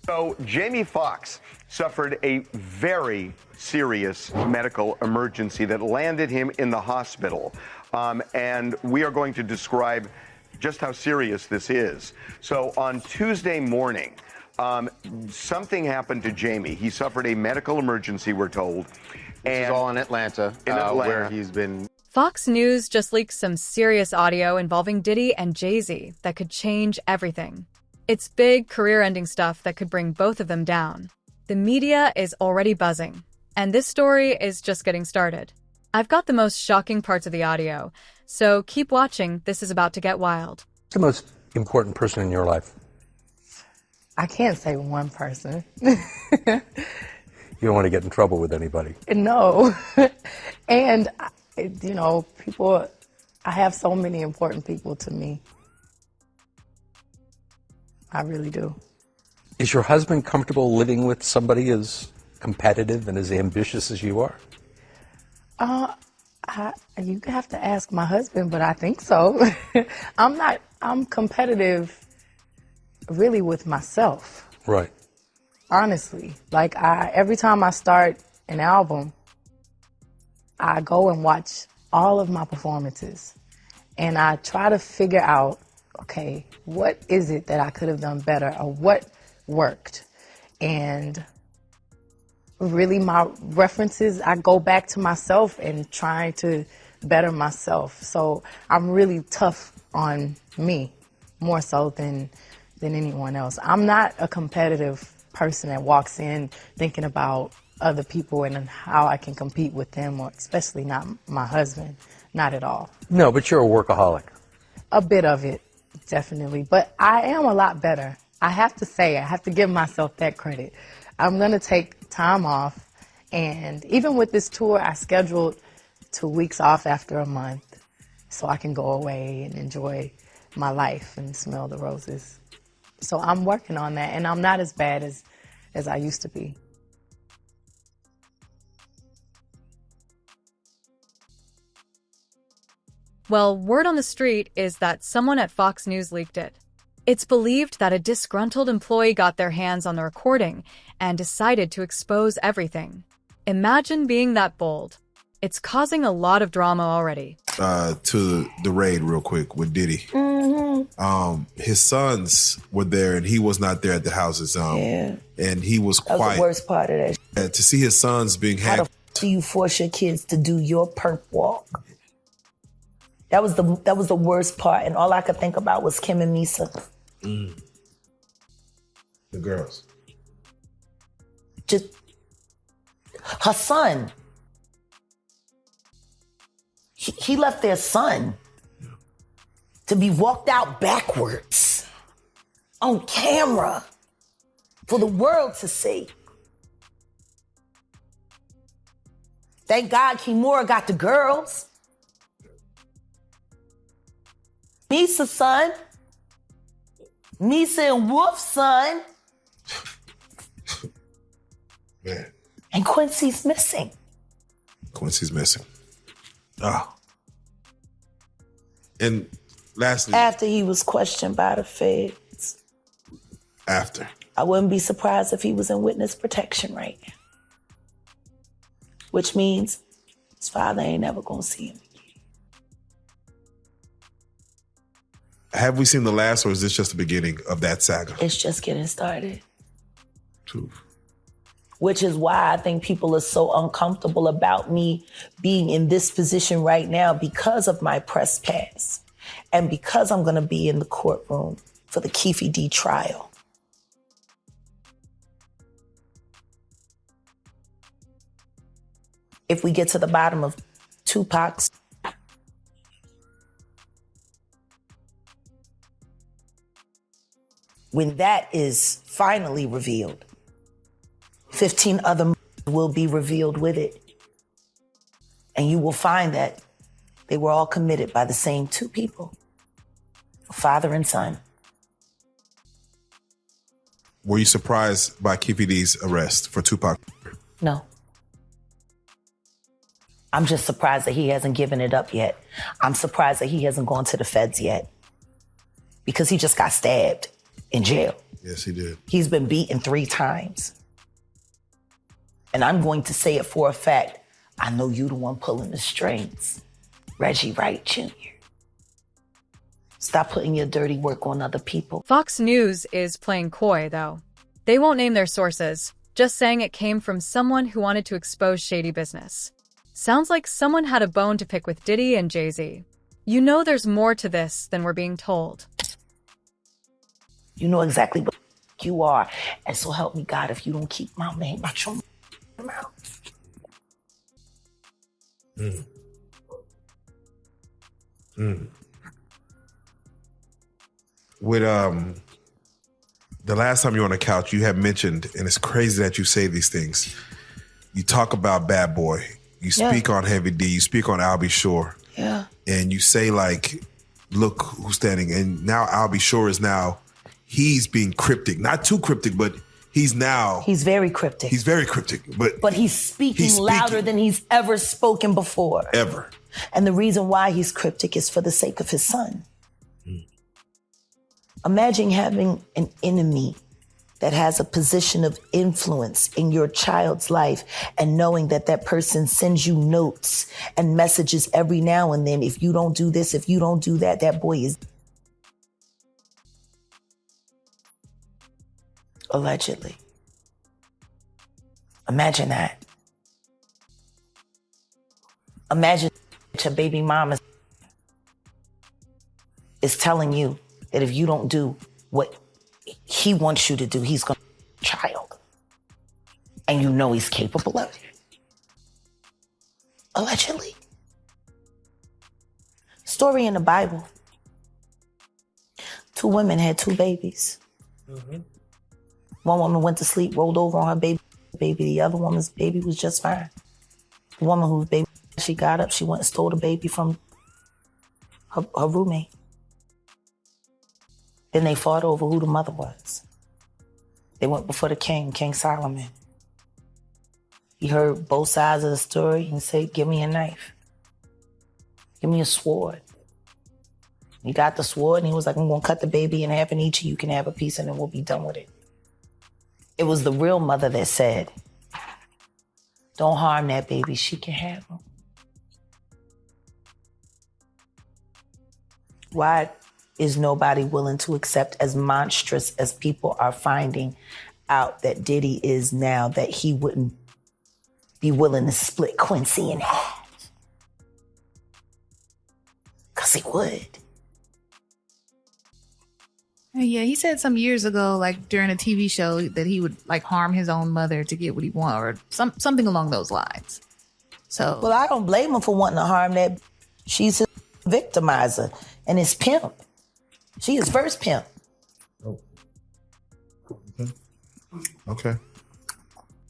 So Jamie Foxx suffered a very serious medical emergency that landed him in the hospital. And we are going to describe just how serious this is. So on Tuesday morning, something happened to Jamie. He suffered a medical emergency, we're told. This is all in Atlanta, where he's been. Fox News just leaked some serious audio involving Diddy and Jay-Z that could change everything. It's big, career-ending stuff that could bring both of them down. The media is already buzzing, and this story is just getting started. I've got the most shocking parts of the audio, so keep watching. This is about to get wild. Who's the most important person in your life? I can't say one person. You don't want to get in trouble with anybody. No. And, you know, people, I have so many important people to me. I really do. Is your husband comfortable living with somebody as competitive and as ambitious as you are? You have to ask my husband, but I think so. I'm competitive really with myself. Right. Honestly. Like, every time I start an album, I go and watch all of my performances. And I try to figure out, okay, what is it that I could have done better, or what worked? And really my references, I go back to myself and trying to better myself. So I'm really tough on me, more so than anyone else. I'm not a competitive person that walks in thinking about other people and how I can compete with them, or especially not my husband. Not at all. No, but you're a workaholic. A bit of it, definitely. But I am a lot better. I have to say, I have to give myself that credit. I'm going to take time off. And even with this tour, I scheduled 2 weeks off after a month so I can go away and enjoy my life and smell the roses. So I'm working on that, and I'm not as bad as I used to be. Well, word on the street is that someone at Fox News leaked it. It's believed that a disgruntled employee got their hands on the recording and decided to expose everything. Imagine being that bold. It's causing a lot of drama already. To the raid real quick with Diddy. Mm-hmm. His sons were there and he was not there at the houses. Yeah. And he was quiet. That was the worst part of that. To see his sons being How hacked. do you force your kids to do your perp walk? That was the worst part, and all I could think about was Kim and Misa. Mm. The girls. Just her son. He left their son to be walked out backwards on camera for the world to see. Thank God Kimura got the girls. Misa's son. Misa and Wolf's son. Man. And Quincy's missing. Quincy's missing. Oh. And lastly. After he was questioned by the feds. After. I wouldn't be surprised if he was in witness protection right now. Which means his father ain't never gonna see him. Have we seen the last, or is this just the beginning of that saga? It's just getting started. True. Which is why I think people are so uncomfortable about me being in this position right now, because of my press pass and because I'm going to be in the courtroom for the Keffe D trial. If we get to the bottom of Tupac's when that is finally revealed, 15 other will be revealed with it. And you will find that they were all committed by the same two people, father and son. Were you surprised by Keffe D's arrest for Tupac? No. I'm just surprised that he hasn't given it up yet. I'm surprised that he hasn't gone to the feds yet, because he just got stabbed in jail. Yes, he did. He's been beaten 3 times. And I'm going to say it for a fact. I know you the one pulling the strings. Reggie Wright Jr. Stop putting your dirty work on other people. Fox News is playing coy, though. They won't name their sources, just saying it came from someone who wanted to expose shady business. Sounds like someone had a bone to pick with Diddy and Jay-Z. You know there's more to this than we're being told. You know exactly what you are. And so help me God if you don't keep my name out your mouth. With the last time you were on the couch, you had mentioned, and it's crazy that you say these things. You talk about Bad Boy. You speak on Heavy D. You speak on Albie Shore. Yeah. And you say, like, look who's standing. And now Albie Shore is now, he's being cryptic. Not too cryptic, but he's very cryptic. He's very cryptic. But he's speaking louder than he's ever spoken before. Ever. And the reason why he's cryptic is for the sake of his son. Imagine having an enemy that has a position of influence in your child's life and knowing that that person sends you notes and messages every now and then. If you don't do this, if you don't do that, that boy is allegedly. Imagine that. Imagine your baby mama is telling you that if you don't do what he wants you to do, he's going to child. And you know he's capable of it. Allegedly. Story in the Bible. 2 women had 2 babies. One woman went to sleep, rolled over on her baby. The other woman's baby was just fine. The woman whose baby, she got up, she went and stole the baby from her roommate. Then they fought over who the mother was. They went before the king, King Solomon. He heard both sides of the story and said, give me a knife. Give me a sword. He got the sword and he was like, I'm going to cut the baby in half and each of you can have a piece and then we'll be done with it. It was the real mother that said, don't harm that baby, she can have him. Why is nobody willing to accept, as monstrous as people are finding out that Diddy is now, that he wouldn't be willing to split Quincy in half? Because he would. Yeah, he said some years ago, like during a TV show, that he would like harm his own mother to get what he wanted, or something along those lines. So, well, I don't blame him for wanting to harm that. She's his victimizer and his pimp. She is first pimp. Oh. Okay.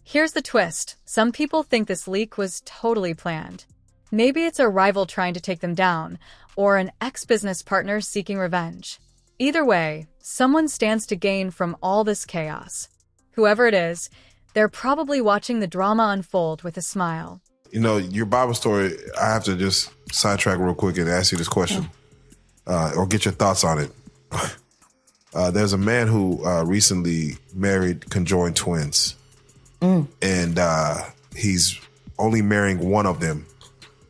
Here's the twist. Some people think this leak was totally planned. Maybe it's a rival trying to take them down, or an ex-business partner seeking revenge. Either way, someone stands to gain from all this chaos. Whoever it is, they're probably watching the drama unfold with a smile. You know, your Bible story, I have to just sidetrack real quick and ask you this question, or get your thoughts on it. There's a man who recently married conjoined twins, and he's only marrying one of them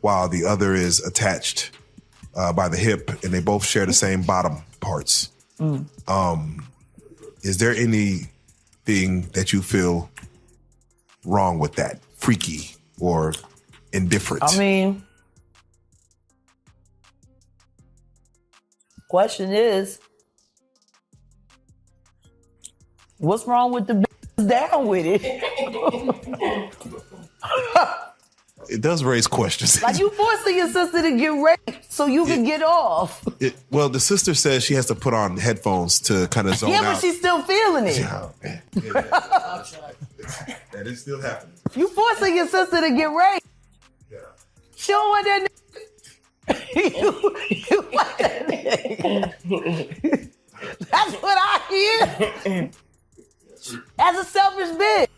while the other is attached by the hip, and they both share the same bottom parts. Is there anything that you feel wrong with that? Freaky or indifferent? I mean, question is, what's wrong with the bitches down with it? It does raise questions. Like, you forcing your sister to get raped so you can get off. Well, the sister says she has to put on headphones to kind of zone out. Yeah, but she's still feeling it. Oh, man. That is still happening. You forcing your sister to get raped. Yeah. She don't want that nigga. you want that nigga. That's what I hear. As a selfish bitch.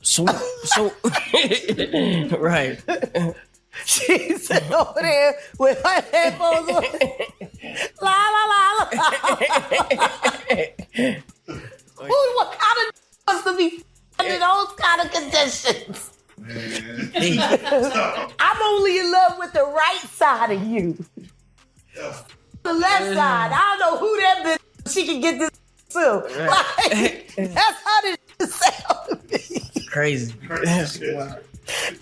So, right. She's over there with her headphones on. La la What kind of wants to be under those kind of conditions? I'm only in love with the right side of you. The left side. I don't know who that bitch she can get this to. Like, that's how this sound to me. Crazy. Wow.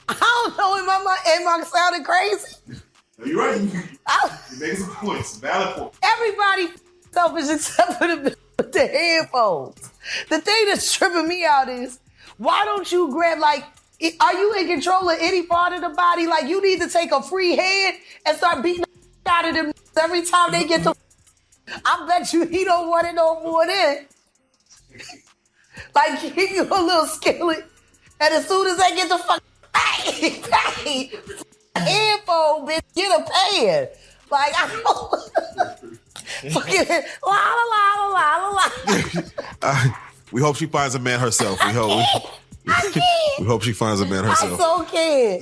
I don't know, am I sounding crazy? No, you're right. You're making some points. Valid points. Everybody selfish except for the bitch with the headphones. The thing that's tripping me out is, why don't you grab, like, are you in control of any part of the body? Like, you need to take a free hand and start beating the out of them every time they get to. I bet you he don't want it no more than. Like, give you a little skillet, and as soon as they get the fuck, bang, headphone, bitch, get a pan. Like, I don't. Fucking la la la la la. We hope she finds a man herself. We hope she finds a man herself. I so can.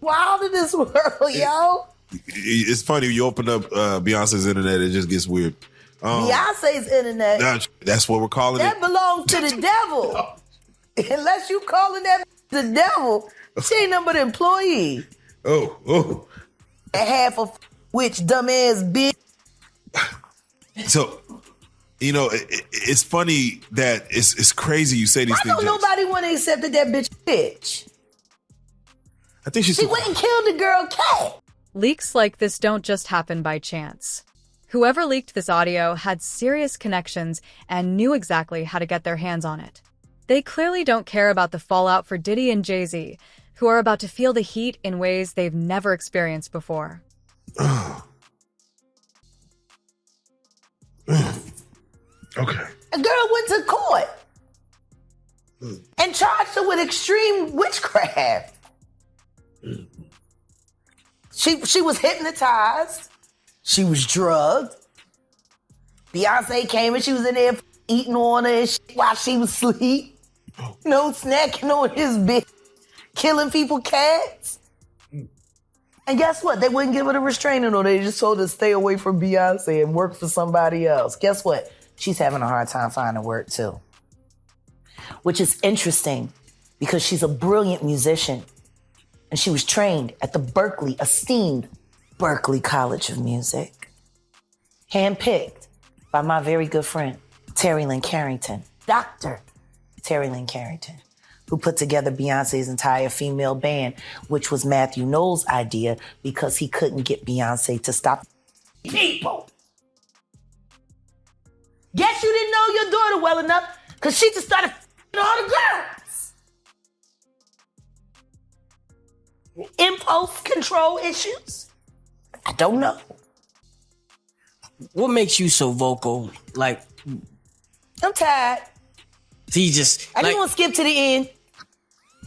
Wild in this world, yo. It's funny, you open up Beyonce's internet, it just gets weird. Beyonce's internet. That's what we're calling that it. That belongs to the devil. Unless you calling that the devil, she ain't nothing but an employee. Oh. And half of which dumbass bitch. So, you know, it's funny that it's crazy you say these things. Why don't nobody want to accept that bitch? I think she went and killed the girl Cat. Leaks like this don't just happen by chance. Whoever leaked this audio had serious connections and knew exactly how to get their hands on it. They clearly don't care about the fallout for Diddy and Jay-Z, who are about to feel the heat in ways they've never experienced before. Okay. A girl went to court and charged her with extreme witchcraft. She was hypnotized. She was drugged. Beyonce came and she was in there eating on her and shit while she was asleep. You know, snacking on his bitch, killing people, cats. And guess what? They wouldn't give her the restraining order. They just told her to stay away from Beyonce and work for somebody else. Guess what? She's having a hard time finding work too. Which is interesting because she's a brilliant musician. And she was trained at the esteemed Berklee College of Music. Handpicked by my very good friend, Terry Lynn Carrington, Dr. Terry Lynn Carrington, who put together Beyonce's entire female band, which was Matthew Knowles' idea because he couldn't get Beyonce to stop people. Guess you didn't know your daughter well enough because she just started all the girls. Impulse control issues? I don't know. What makes you so vocal? Like, I'm tired. He just. I just want to skip to the end.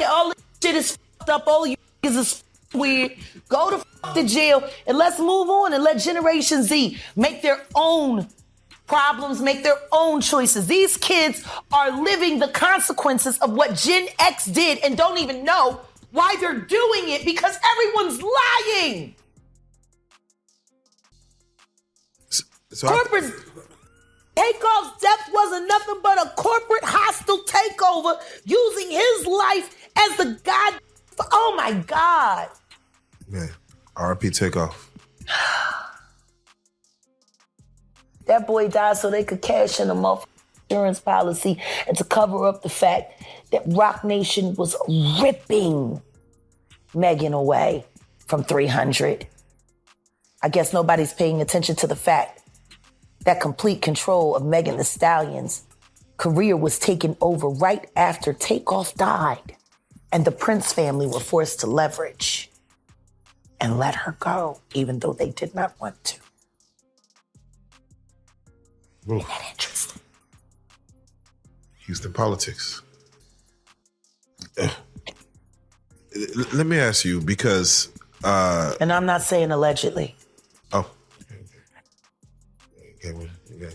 All this shit is fucked up. All you niggas is weird. Go to jail and let's move on and let Generation Z make their own problems, make their own choices. These kids are living the consequences of what Gen X did and don't even know why they're doing it because everyone's lying. So corporate Takeoff's death wasn't nothing but a corporate hostile takeover using his life as the god. Oh my God. Man, RP Takeoff. That boy died so they could cash in a motherfucking insurance policy and to cover up the fact that Roc Nation was ripping Megan away from 300. I guess nobody's paying attention to the fact that complete control of Megan Thee Stallion's career was taken over right after Takeoff died. And the Prince family were forced to leverage and let her go, even though they did not want to. Isn't that interesting? Houston politics. Let me ask you, because... and I'm not saying allegedly. Oh.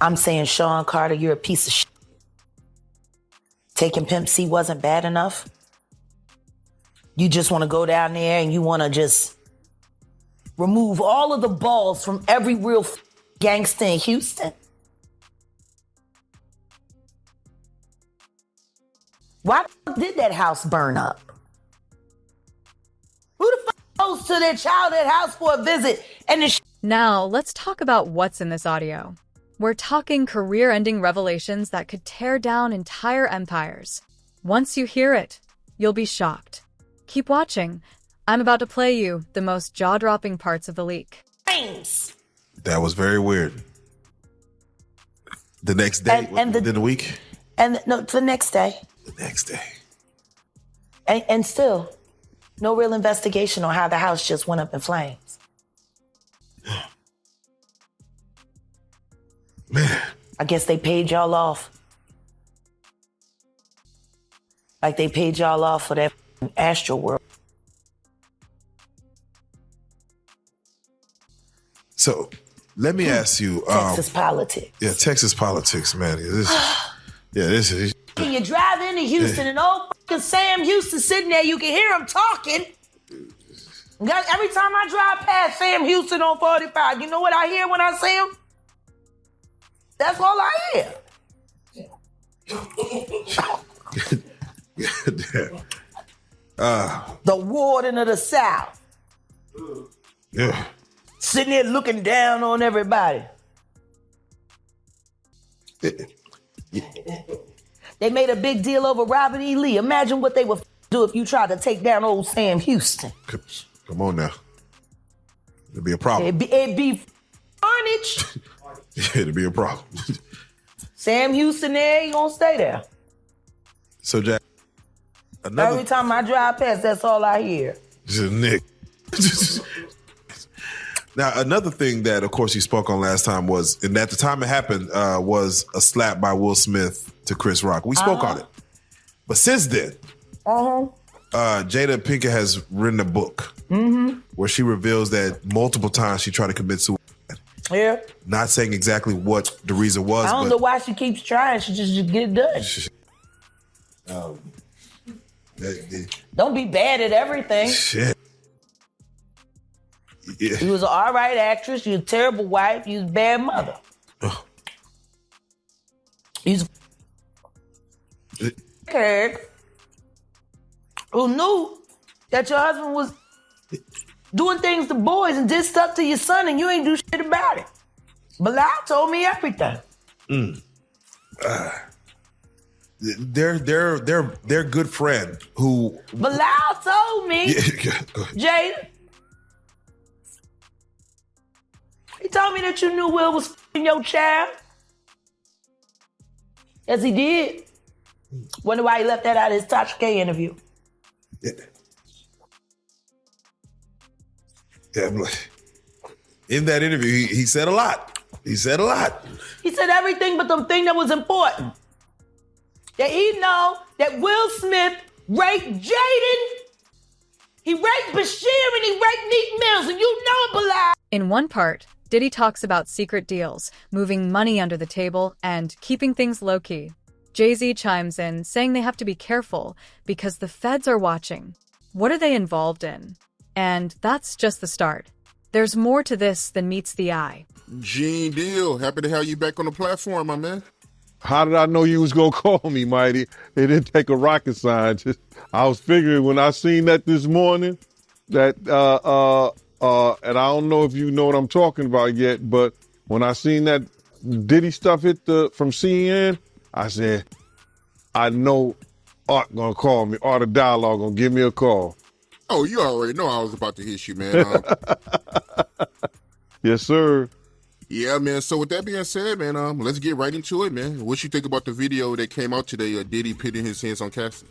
I'm saying, Sean Carter, you're a piece of shit. Taking Pimp C wasn't bad enough. You just want to go down there and you want to just remove all of the balls from every real gangster in Houston. Why the fuck did that house burn up? Who the fuck goes to their childhood house for a visit and the Now, let's talk about what's in this audio. We're talking career-ending revelations that could tear down entire empires. Once you hear it, you'll be shocked. Keep watching. I'm about to play you the most jaw-dropping parts of the leak. That was very weird. The next day, within the week? No, the next day. The next day. And still, no real investigation on how the house just went up in flames. Man. I guess they paid y'all off. Like they paid y'all off for that Astro World. So, let me ask you. Texas politics. Yeah, Texas politics, man. This is. When you drive into Houston and old fucking Sam Houston sitting there, you can hear him talking. Every time I drive past Sam Houston on 45, you know what I hear when I see him? That's all I hear. The warden of the South. Yeah. Sitting there looking down on everybody. They made a big deal over Robert E. Lee. Imagine what they would do if you tried to take down old Sam Houston. Come on now. It'd be a problem. It'd be carnage. It'd be a problem. Sam Houston there, he gonna stay there. So, Jack, every time I drive past, that's all I hear. This is Nick. Now, another thing that, of course, you spoke on last time was, and at the time it happened, was a slap by Will Smith to Chris Rock. We spoke on it. But since then, Jada Pinkett has written a book where she reveals that multiple times she tried to commit suicide. Yeah. Not saying exactly what the reason was. I don't know why she keeps trying. She just get it done. Don't be bad at everything. Shit. Yeah. You was an all right actress. You was a terrible wife. You was a bad mother. You was a kid who knew that your husband was doing things to boys and did stuff to your son, and you ain't do shit about it. Bilal told me everything. Their good friend who Bilal told me, Jada. He told me that you knew Will was f***ing your child. Yes, he did. Wonder why he left that out of his Tasha K interview. Yeah, in that interview, he said a lot. He said a lot. He said everything but the thing that was important. That he know that Will Smith raped Jaden. He raped Bashir and he raped Meek Mills, and you know it, Bilal. In one part, Diddy talks about secret deals, moving money under the table, and keeping things low-key. Jay-Z chimes in, saying they have to be careful because the feds are watching. What are they involved in? And that's just the start. There's more to this than meets the eye. Gene Deal, happy to have you back on the platform, my man. How did I know you was gonna call me, Mighty? It didn't take a rocket scientist. I was figuring when I seen that this morning, that and I don't know if you know what I'm talking about yet, but when I seen that Diddy stuff from CNN, I said, I know Art gonna call me. Art of Dialogue gonna give me a call. Oh, you already know I was about to hit you, man. Yes, sir. Yeah, man. So with that being said, man, let's get right into it, man. What you think about the video that came out today of Diddy pitting his hands on Cassie?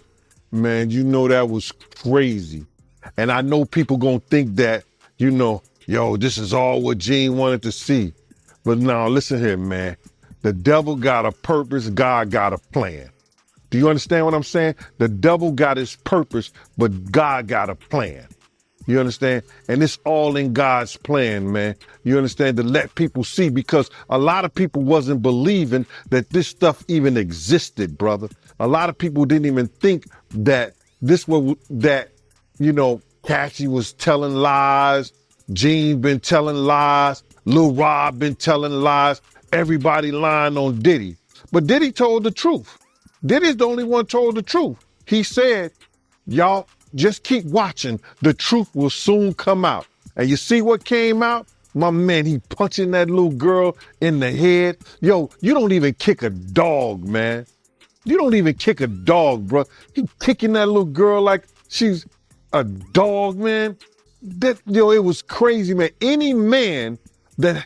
Man, you know that was crazy. And I know people gonna think that, yo, this is all what Gene wanted to see. But now, listen here, man. The devil got a purpose, God got a plan. Do you understand what I'm saying? The devil got his purpose, but God got a plan. You understand? And it's all in God's plan, man. You understand? To let people see, because a lot of people wasn't believing that this stuff even existed, brother. A lot of people didn't even think that Cassie was telling lies. Gene been telling lies. Lil Rob been telling lies. Everybody lying on Diddy. But Diddy told the truth. Diddy's the only one told the truth. He said, y'all just keep watching. The truth will soon come out. And you see what came out? My man, he punching that little girl in the head. Yo, you don't even kick a dog, man. You don't even kick a dog, bro. He kicking that little girl like she's a dog, man. It was crazy, man. Any man that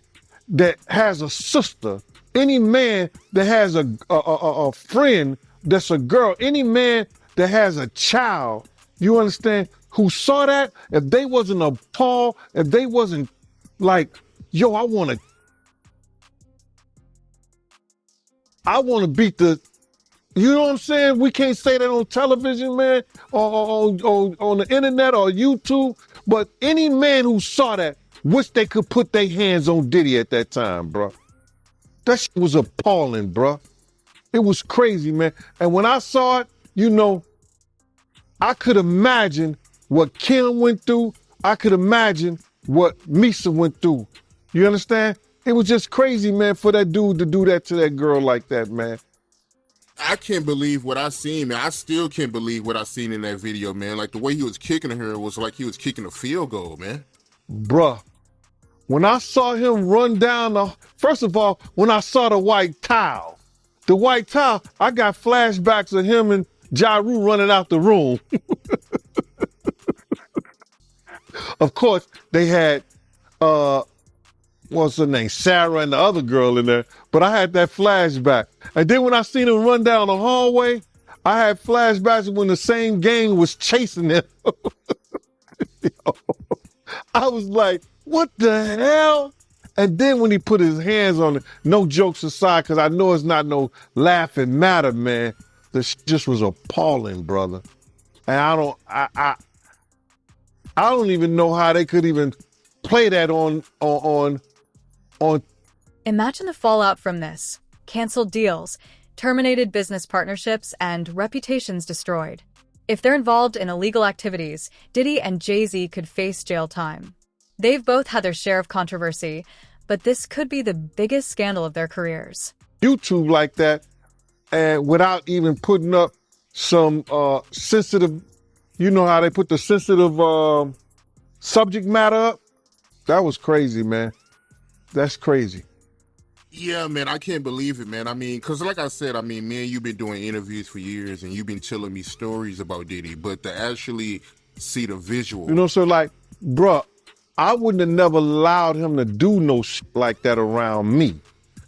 has a sister, any man that has a friend that's a girl, any man that has a child, you understand, who saw that, if they wasn't appalled, if they wasn't like, yo, I want to beat the, you know what I'm saying? We can't say that on television, man, or on the internet or YouTube, but any man who saw that, wish they could put their hands on Diddy at that time, bro. That shit was appalling, bro. It was crazy, man. And when I saw it, you know, I could imagine what Kim went through. I could imagine what Misa went through. You understand? It was just crazy, man, for that dude to do that to that girl like that, man. I can't believe what I seen, man. I still can't believe what I seen in that video, man. Like the way he was kicking her was like he was kicking a field goal, man. Bruh, when I saw him run down first of all, when I saw the white towel, I got flashbacks of him and Ja Rule running out the room. Of course, they had, what's her name, Sarah and the other girl in there, but I had that flashback. And then when I seen him run down the hallway, I had flashbacks when the same gang was chasing him. I was like, what the hell? And then when he put his hands on it, no jokes aside, because I know it's not no laughing matter, man. This just was appalling, brother. And I don't even know how they could even play that on. Imagine the fallout from this. Canceled deals, terminated business partnerships, and reputations destroyed. If they're involved in illegal activities, Diddy and Jay-Z could face jail time. They've both had their share of controversy, but this could be the biggest scandal of their careers. YouTube like that, and without even putting up some sensitive, you know how they put the sensitive subject matter up? That was crazy, man. That's crazy. Yeah, man, I can't believe it, man. I mean, because like I said, I mean, me and you've been doing interviews for years, and you've been telling me stories about Diddy, but to actually see the visual. You know, so like, bruh, I wouldn't have never allowed him to do no shit like that around me.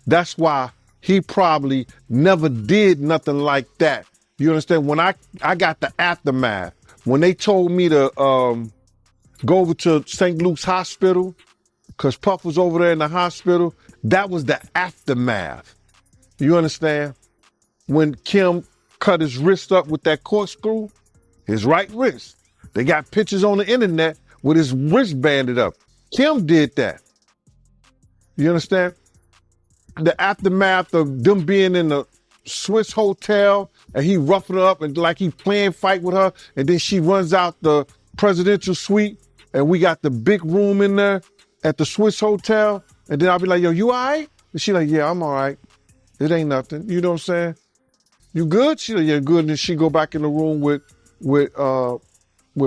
That's why he probably never did nothing like that. You understand? When I got the aftermath, when they told me to go over to St. Luke's Hospital, because Puff was over there in the hospital, that was the aftermath. You understand? When Kim cut his wrist up with that corkscrew, his right wrist. They got pictures on the internet with his wrist banded up. Kim did that. You understand? The aftermath of them being in the Swiss hotel and he roughing her up and like he playing fight with her, and then she runs out the presidential suite and we got the big room in there at the Swiss hotel, and then I'll be like, yo, you all right? And she like, yeah, I'm all right. It ain't nothing. You know what I'm saying? You good? She like, yeah, good. And then she go back in the room with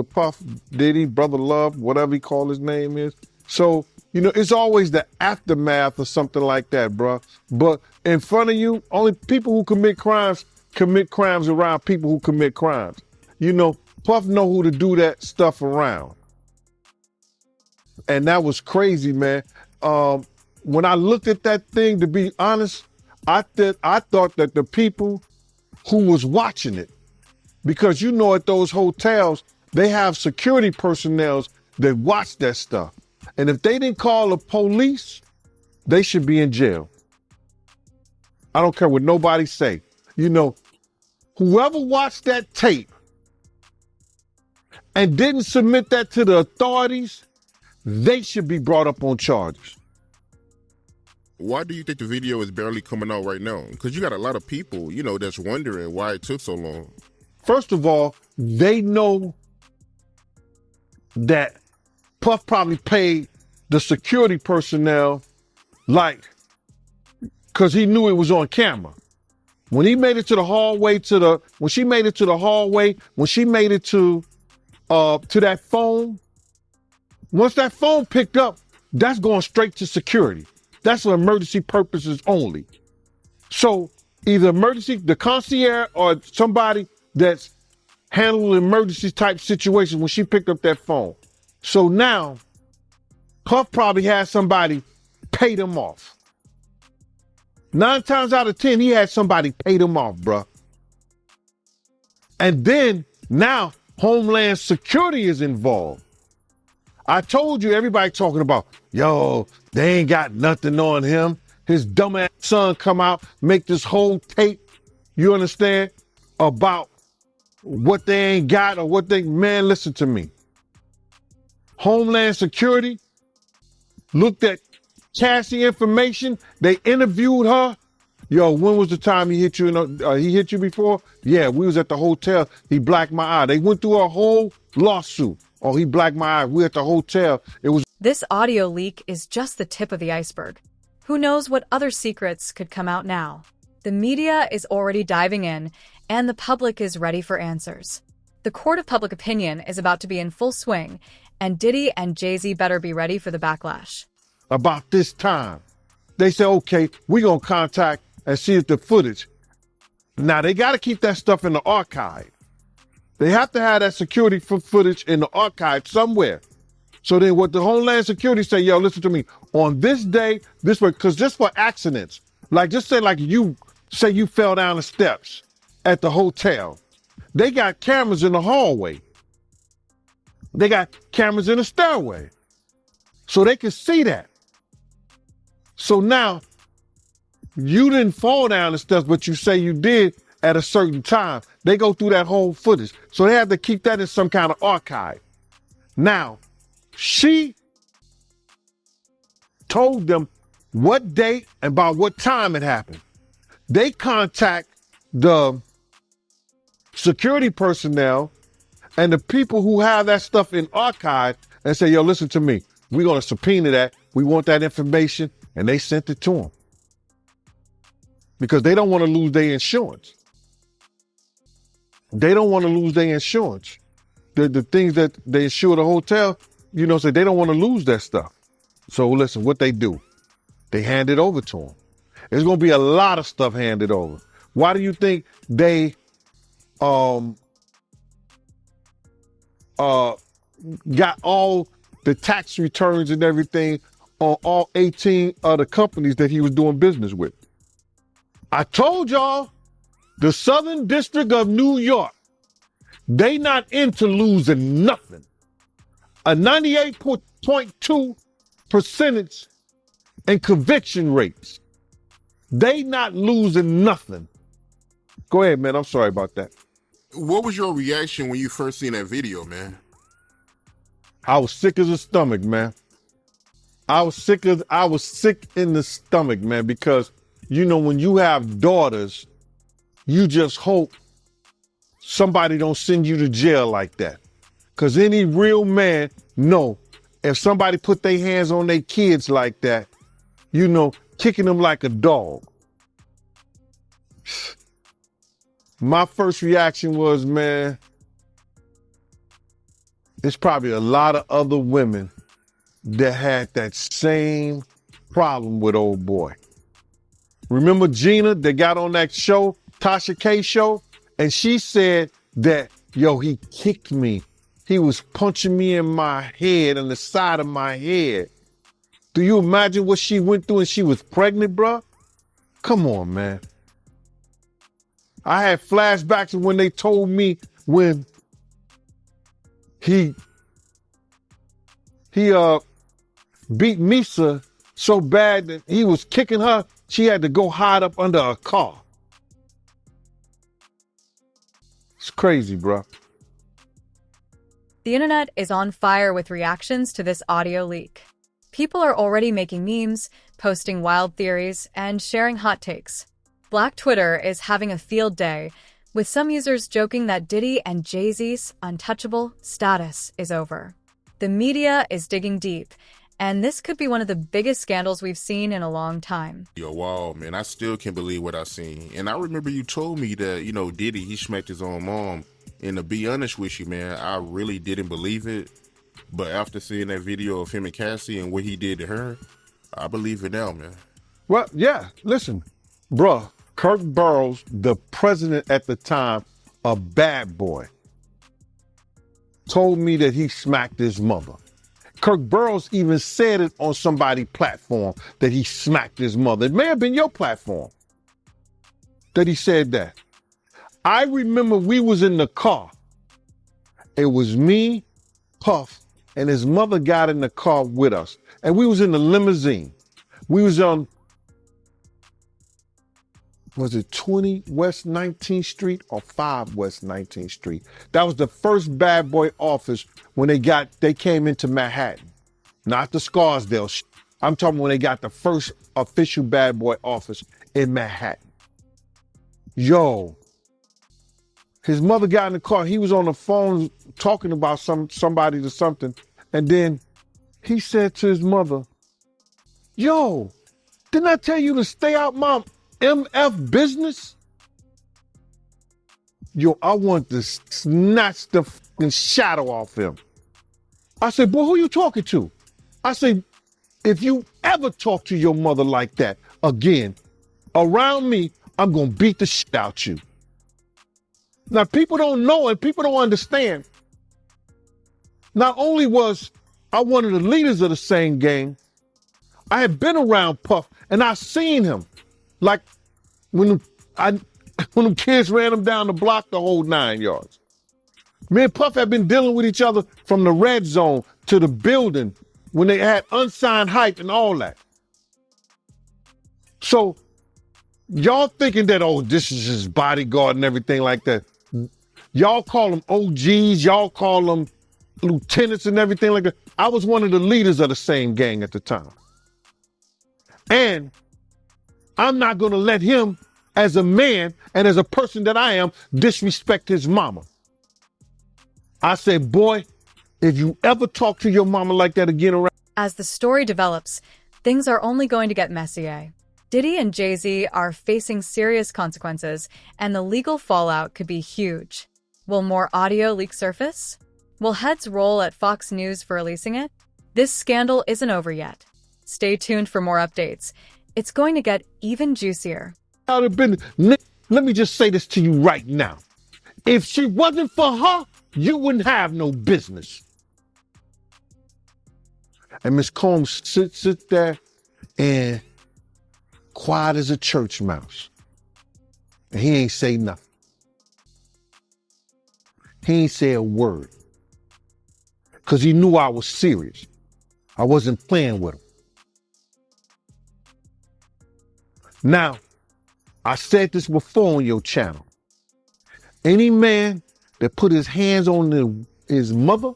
Puff, Diddy, Brother Love, whatever he call his name is. So, you know, it's always the aftermath or something like that, bro. But in front of you, only people who commit crimes around people who commit crimes. You know, Puff know who to do that stuff around. And that was crazy, man. When I looked at that thing, to be honest, I thought that the people who was watching it, because you know at those hotels, they have security personnel that watch that stuff. And if they didn't call the police, they should be in jail. I don't care what nobody say. You know, whoever watched that tape and didn't submit that to the authorities, they should be brought up on charges. Why do you think the video is barely coming out right now? Because you got a lot of people, you know, that's wondering why it took so long. First of all, they know that Puff probably paid the security personnel, like, because he knew it was on camera. When he made it to the hallway when she made it to the hallway, when she made it to that phone, once that phone picked up, that's going straight to security. That's for emergency purposes only. So either the concierge or somebody that's handling emergency type situations when she picked up that phone. So now, Huff probably had somebody pay them off. 9 times out of 10, he had somebody pay them off, bruh. And then now Homeland Security is involved. I told you, everybody talking about, yo, they ain't got nothing on him. His dumbass son come out, make this whole tape, you understand, about what they ain't got or man, listen to me. Homeland Security looked at Cassie information. They interviewed her. Yo, when was the time he hit you? He hit you before? Yeah, we was at the hotel. He blacked my eye. They went through a whole lawsuit. Oh, he blacked my eye. We at the hotel. This audio leak is just the tip of the iceberg. Who knows what other secrets could come out now? The media is already diving in, and the public is ready for answers. The court of public opinion is about to be in full swing, and Diddy and Jay-Z better be ready for the backlash. About this time, they say, okay, we're going to contact and see if the footage. Now, they got to keep that stuff in the archive. They have to have that security footage in the archive somewhere. So then what the Homeland Security say, yo, listen to me, on this day, this way, because just for accidents, like just say like you fell down the steps at the hotel. They got cameras in the hallway. They got cameras in the stairway. So they can see that. So now, you didn't fall down the steps, but you say you did at a certain time. They go through that whole footage. So they have to keep that in some kind of archive. Now, she told them what date and by what time it happened. They contact the security personnel and the people who have that stuff in archive and say, yo, listen to me. We're going to subpoena that. We want that information. And they sent it to them because they don't want to lose their insurance. They don't want to lose their insurance. The things that they insure the hotel, so they don't want to lose that stuff. So listen, what they do, they hand it over to them. There's going to be a lot of stuff handed over. Why do you think they got all the tax returns and everything on all 18 of the companies that he was doing business with? I told y'all, the Southern District of New York, they not into losing nothing. A 98.2 percentage in conviction rates. They not losing nothing. Go ahead, man. I'm sorry about that. What was your reaction when you first seen that video, man? I was sick as a stomach, man. I was sick in the stomach, man, because, when you have daughters, you just hope somebody don't send you to jail like that. Because any real man know if somebody put their hands on their kids like that, kicking them like a dog. My first reaction was, man, there's probably a lot of other women that had that same problem with old boy. Remember Gina that got on that show, Tasha K show? And she said that, yo, he kicked me. He was punching me in my head, on the side of my head. Do you imagine what she went through and she was pregnant, bruh? Come on, man. I had flashbacks of when they told me when he beat Misa so bad that he was kicking her, she had to go hide up under a car. It's crazy, bro. The internet is on fire with reactions to this audio leak. People are already making memes, posting wild theories, and sharing hot takes. Black Twitter is having a field day, with some users joking that Diddy and Jay-Z's untouchable status is over. The media is digging deep, And this could be one of the biggest scandals we've seen in a long time. Yo, wow, man, I still can't believe what I seen. And I remember you told me that, Diddy, he smacked his own mom. And to be honest with you, man, I really didn't believe it. But after seeing that video of him and Cassie and what he did to her, I believe it now, man. Well, yeah, listen, bruh, Kirk Burrows, the president at the time, a bad boy, told me that he smacked his mother. Kirk Burrows even said it on somebody's platform that he smacked his mother. It may have been your platform that he said that. I remember we was in the car. It was me, Puff, and his mother got in the car with us. And we was in the limousine. We was on, was it 20 West 19th Street or 5 West 19th Street? That was the first bad boy office when they came into Manhattan. Not the Scarsdale shit. I'm talking when they got the first official bad boy office in Manhattan. Yo, his mother got in the car. He was on the phone talking about somebody to something. And then he said to his mother, yo, didn't I tell you to stay out my MF business? Yo, I want to snatch the fucking shadow off him. I said, boy, who you talking to? I said, if you ever talk to your mother like that again, around me, I'm going to beat the shit out you. Now, people don't know and people don't understand. Not only was I one of the leaders of the same gang, I had been around Puff and I seen him. Like when the kids ran him down the block the whole 9 yards. Me and Puff had been dealing with each other from the red zone to the building when they had unsigned hype and all that. So y'all thinking that, oh, this is his bodyguard and everything like that. Y'all call them OGs, y'all call them lieutenants and everything like that. I was one of the leaders of the same gang at the time. And I'm not going to let him, as a man and as a person that I am, disrespect his mama. I said, boy, if you ever talk to your mama like that again around. As the story develops, things are only going to get messier. Diddy and Jay-Z are facing serious consequences, and the legal fallout could be huge. Will more audio leak surface? Will heads roll at Fox News for releasing it? This scandal isn't over yet. Stay tuned for more updates. It's going to get even juicier. Let me just say this to you right now. If she wasn't for her, you wouldn't have no business. And Miss Combs sits there and quiet as a church mouse. And he ain't say nothing. He ain't say a word. Because he knew I was serious. I wasn't playing with him. Now, I said this before on your channel. Any man that put his hands on his mother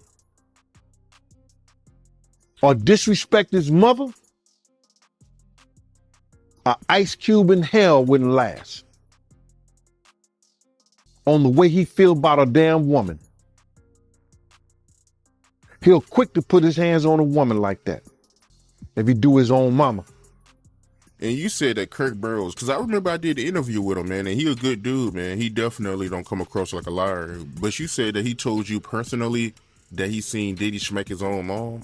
or disrespect his mother, an ice cube in hell wouldn't last. On the way he feel about a damn woman. He'll quick to put his hands on a woman like that if he do his own mama. And you said that Kirk Burrows, because I remember I did the interview with him, man, and he a good dude, man. He definitely don't come across like a liar. But you said that he told you personally that he seen Diddy smack his own mom.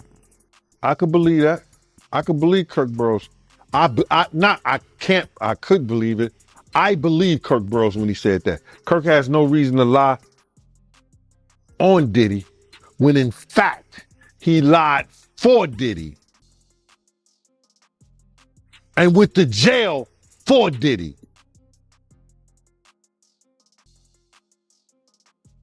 I could believe that. I could believe Kirk Burrows. I could believe it. I believe Kirk Burrows when he said that. Kirk has no reason to lie on Diddy when in fact he lied for Diddy and went to jail for Diddy.